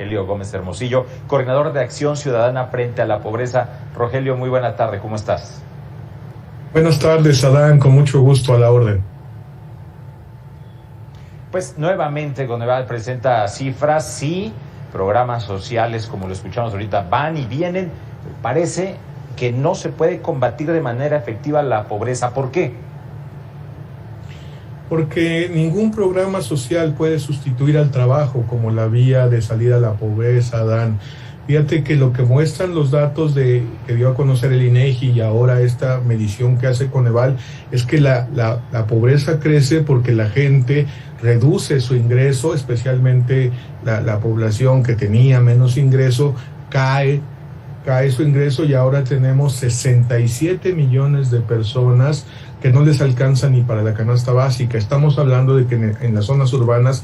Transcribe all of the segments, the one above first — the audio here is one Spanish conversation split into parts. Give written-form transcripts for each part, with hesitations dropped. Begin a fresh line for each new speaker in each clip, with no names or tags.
Rogelio Gómez Hermosillo, coordinador de Acción Ciudadana frente a la pobreza. Rogelio, muy buena tarde, ¿cómo estás?
Buenas tardes, Adán, con mucho gusto, a la orden.
Pues nuevamente Coneval presenta cifras, sí, programas sociales, como lo escuchamos ahorita, van y vienen. Parece que no se puede combatir de manera efectiva la pobreza. ¿Por qué?
Porque ningún programa social puede sustituir al trabajo como la vía de salida a la pobreza, Adán. Fíjate que lo que muestran los datos que dio a conocer el INEGI y ahora esta medición que hace Coneval es que la pobreza crece porque la gente reduce su ingreso, especialmente la población que tenía menos ingreso, cae su ingreso, y ahora tenemos 67 millones de personas que no les alcanza ni para la canasta básica. Estamos hablando de que en las zonas urbanas,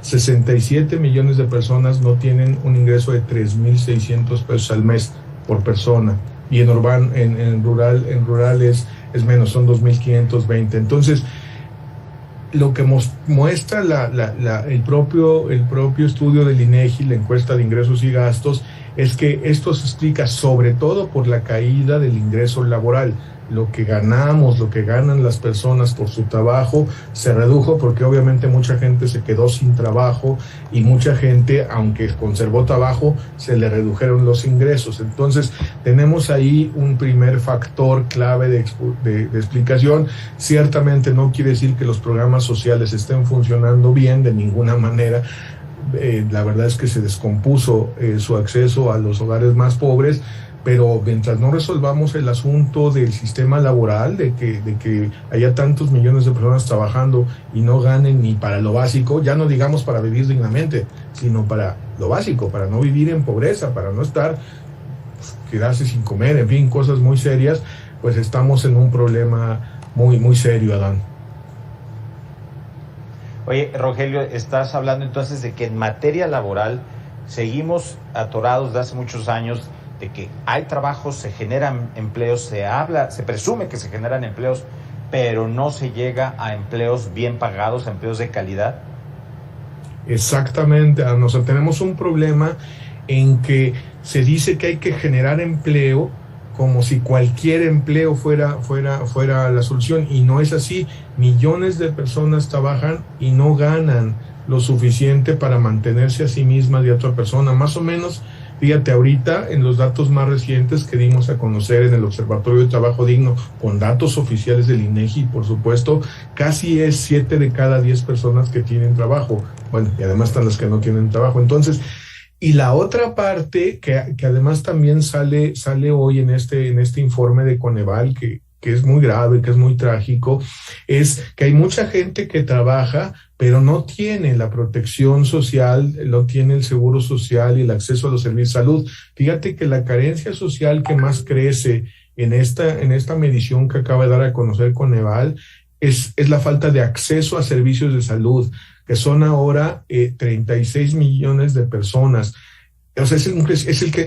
67 millones de personas no tienen un ingreso de 3,600 pesos al mes por persona, y en rural es menos, son 2,520. Entonces, lo que muestra el propio estudio del INEGI, la encuesta de ingresos y gastos, es que esto se explica sobre todo por la caída del ingreso laboral. Lo que ganan las personas por su trabajo se redujo porque obviamente mucha gente se quedó sin trabajo y mucha gente, aunque conservó trabajo, se le redujeron los ingresos. Entonces tenemos ahí un primer factor clave de explicación. Ciertamente no quiere decir que los programas sociales estén funcionando bien de ninguna manera. La verdad es que se descompuso su acceso a los hogares más pobres, pero mientras no resolvamos el asunto del sistema laboral, de que haya tantos millones de personas trabajando y no ganen ni para lo básico, ya no digamos para vivir dignamente, sino para lo básico, para no vivir en pobreza, para no quedarse sin comer, en fin, cosas muy serias, pues estamos en un problema muy, muy serio, Adán.
Oye, Rogelio, estás hablando entonces de que en materia laboral seguimos atorados de hace muchos años, de que hay trabajos, se generan empleos, se presume que se generan empleos, pero no se llega a empleos bien pagados, a empleos de calidad.
Exactamente, tenemos un problema en que se dice que hay que generar empleo como si cualquier empleo fuera la solución, y no es así. Millones de personas trabajan y no ganan lo suficiente para mantenerse a sí mismas y a otra persona. Más o menos, fíjate, ahorita en los datos más recientes que dimos a conocer en el Observatorio de Trabajo Digno, con datos oficiales del INEGI, por supuesto, casi es 7 de cada 10 personas que tienen trabajo. Bueno, y además están las que no tienen trabajo. Entonces, y la otra parte que además también sale hoy en este informe de Coneval, que es muy grave, que es muy trágico, es que hay mucha gente que trabaja, pero no tiene la protección social, no tiene el seguro social y el acceso a los servicios de salud. Fíjate que la carencia social que más crece en esta medición que acaba de dar a conocer Coneval es la falta de acceso a servicios de salud, que son ahora 36 millones de personas. O sea,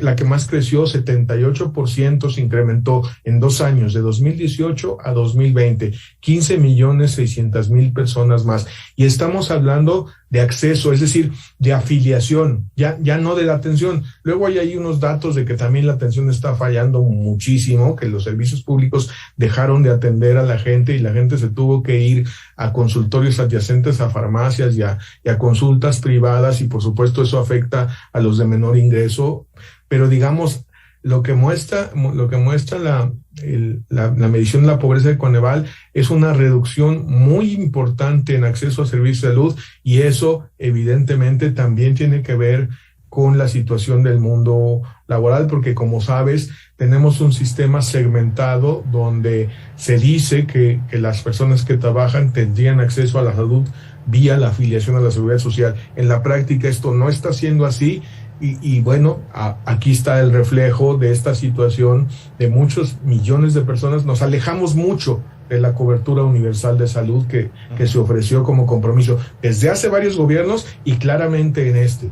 la que más creció, 78% se incrementó en 2 años, de 2018 a 2020, 15,600,000 personas más. Y estamos hablando de acceso, es decir, de afiliación, ya no de la atención. Luego hay ahí unos datos de que también la atención está fallando muchísimo, que los servicios públicos dejaron de atender a la gente y la gente se tuvo que ir a consultorios adyacentes a farmacias y a consultas privadas, y por supuesto eso afecta a los de menor ingreso. Pero digamos, lo que muestra la medición de la pobreza de Coneval es una reducción muy importante en acceso a servicios de salud, y eso evidentemente también tiene que ver con la situación del mundo laboral, porque como sabes, tenemos un sistema segmentado donde se dice que las personas que trabajan tendrían acceso a la salud vía la afiliación a la seguridad social. En la práctica esto no está siendo así. Y bueno, aquí está el reflejo de esta situación de muchos millones de personas. Nos alejamos mucho de la cobertura universal de salud que se ofreció como compromiso desde hace varios gobiernos y claramente en este.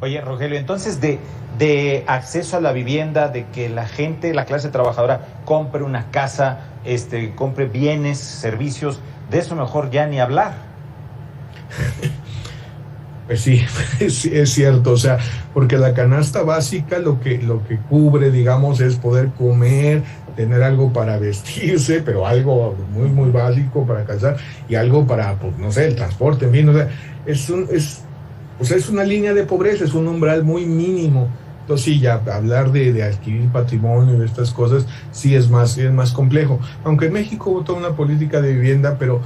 Oye, Rogelio, entonces de acceso a la vivienda, de que la gente, la clase trabajadora, compre una casa, compre bienes, servicios, de eso mejor ya ni hablar.
Pues sí, es cierto, o sea, porque la canasta básica lo que cubre, digamos, es poder comer, tener algo para vestirse, pero algo muy, muy básico para calzar y algo para, pues, no sé, el transporte, en fin, o sea, es una línea de pobreza, es un umbral muy mínimo. Entonces sí, ya hablar de adquirir patrimonio y de estas cosas sí es más complejo. Aunque en México hubo toda una política de vivienda, pero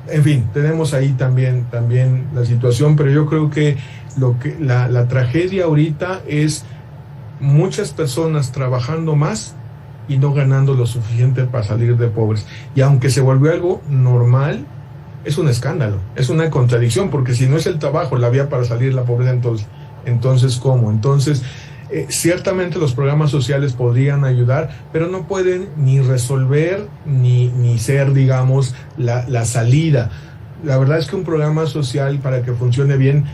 en fin, tenemos ahí también la situación, pero yo creo que la tragedia ahorita es muchas personas trabajando más y no ganando lo suficiente para salir de pobres. Y aunque se volvió algo normal, es un escándalo, es una contradicción, porque si no es el trabajo la vía para salir de la pobreza, entonces ¿cómo? Entonces, ciertamente los programas sociales podrían ayudar, pero no pueden ni resolver ni ser, digamos, la salida. La verdad es que un programa social, para que funcione bien,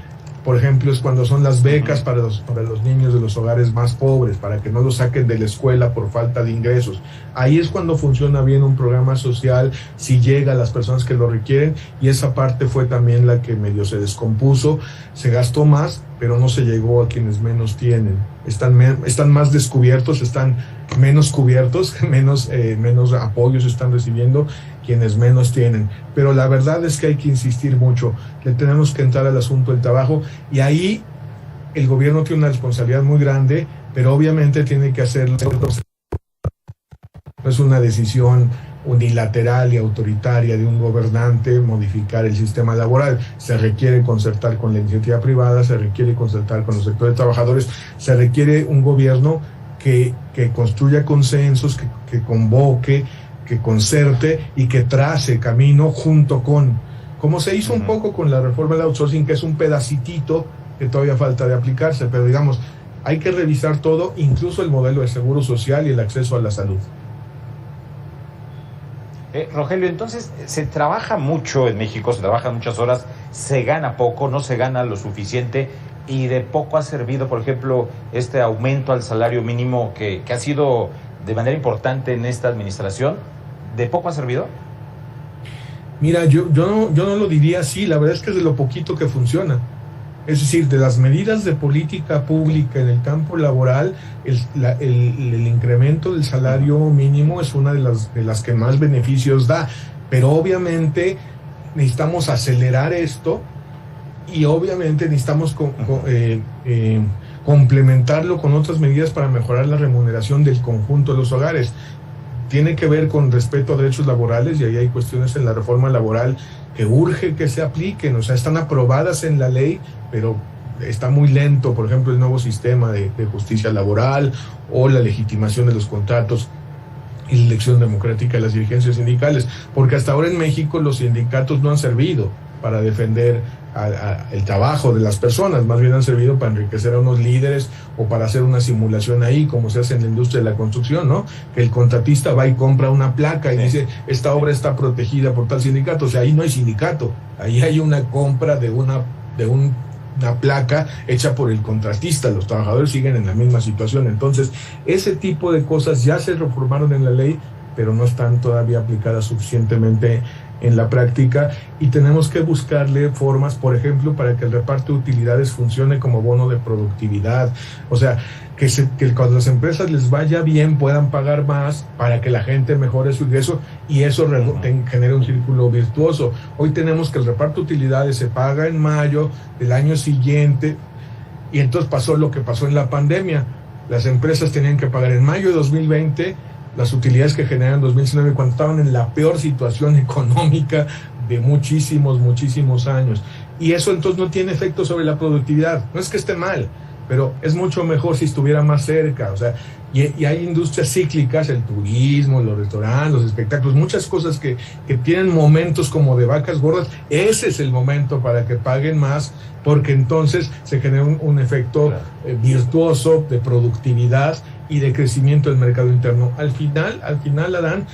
por ejemplo, es cuando son las becas para los niños de los hogares más pobres, para que no los saquen de la escuela por falta de ingresos. Ahí es cuando funciona bien un programa social, si llega a las personas que lo requieren, y esa parte fue también la que medio se descompuso. Se gastó más, pero no se llegó a quienes menos tienen. Están más descubiertos, están menos cubiertos, menos apoyos están recibiendo quienes menos tienen. Pero la verdad es que hay que insistir mucho, le tenemos que entrar al asunto del trabajo, y ahí el gobierno tiene una responsabilidad muy grande, pero obviamente tiene que hacerlo. No es una decisión unilateral y autoritaria de un gobernante modificar el sistema laboral. Se requiere concertar con la iniciativa privada, se requiere concertar con los sectores trabajadores, se requiere un gobierno que construya consensos, que convoque, que concerte y que trace camino junto con, como se hizo un poco con la reforma del outsourcing, que es un pedacitito que todavía falta de aplicarse, pero digamos, hay que revisar todo, incluso el modelo de seguro social y el acceso a la salud.
Rogelio, entonces se trabaja mucho en México, se trabajan muchas horas, se gana poco, no se gana lo suficiente, y de poco ha servido, por ejemplo, este aumento al salario mínimo que ha sido de manera importante en esta administración. ¿De poco ha servido?
Mira, yo no lo diría así, la verdad es que es de lo poquito que funciona. Es decir, de las medidas de política pública en el campo laboral, el incremento del salario mínimo es una de las que más beneficios da, pero obviamente necesitamos acelerar esto, y obviamente necesitamos complementarlo con otras medidas para mejorar la remuneración del conjunto de los hogares. Tiene que ver con respeto a derechos laborales, y ahí hay cuestiones en la reforma laboral que urge que se apliquen, o sea, están aprobadas en la ley, pero está muy lento, por ejemplo, el nuevo sistema de justicia laboral, o la legitimación de los contratos y la elección democrática de las dirigencias sindicales, porque hasta ahora en México los sindicatos no han servido para defender el trabajo de las personas, más bien han servido para enriquecer a unos líderes o para hacer una simulación ahí, como se hace en la industria de la construcción, ¿no? Que el contratista va y compra una placa y dice, esta obra está protegida por tal sindicato. O sea, ahí no hay sindicato, ahí hay una compra de una placa hecha por el contratista. Los trabajadores siguen en la misma situación. Entonces, ese tipo de cosas ya se reformaron en la ley, pero no están todavía aplicadas suficientemente en la práctica, y tenemos que buscarle formas, por ejemplo, para que el reparto de utilidades funcione como bono de productividad. O sea, que cuando las empresas les vaya bien puedan pagar más para que la gente mejore su ingreso, y eso genere un círculo virtuoso. Hoy tenemos que el reparto de utilidades se paga en mayo del año siguiente, y entonces pasó lo que pasó en la pandemia. Las empresas tenían que pagar en mayo de 2020 las utilidades que generan en 2019, cuando estaban en la peor situación económica de muchísimos años. Y eso entonces no tiene efecto sobre la productividad. No es que esté mal, pero es mucho mejor si estuviera más cerca. O sea, y hay industrias cíclicas, el turismo, los restaurantes, los espectáculos, muchas cosas que tienen momentos como de vacas gordas. Ese es el momento para que paguen más, porque entonces se genera un efecto virtuoso de productividad y de crecimiento del mercado interno. Al final, Adán,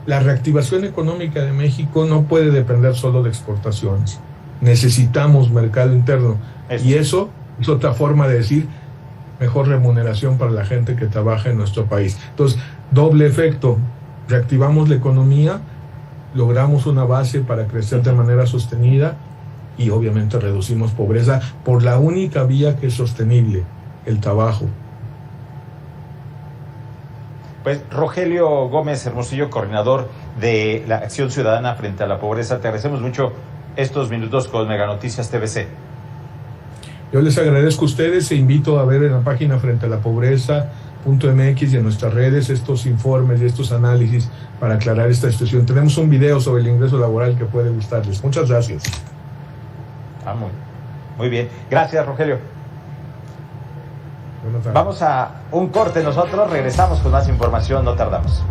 la reactivación económica de México no puede depender solo de exportaciones. Necesitamos mercado interno. Y eso es otra forma de decir mejor remuneración para la gente que trabaja en nuestro país. Entonces, doble efecto: reactivamos la economía, logramos una base para crecer de manera sostenida, y obviamente reducimos pobreza por la única vía que es sostenible, el trabajo.
Pues Rogelio Gómez Hermosillo, coordinador de la Acción Ciudadana frente a la Pobreza, te agradecemos mucho estos minutos con Mega Noticias TVC.
Yo les agradezco a ustedes e invito a ver en la página frente a la pobreza.mx y en nuestras redes estos informes y estos análisis para aclarar esta situación. Tenemos un video sobre el ingreso laboral que puede gustarles. Muchas gracias.
Muy bien. Gracias, Rogelio. Vamos a un corte nosotros, regresamos con más información, no tardamos.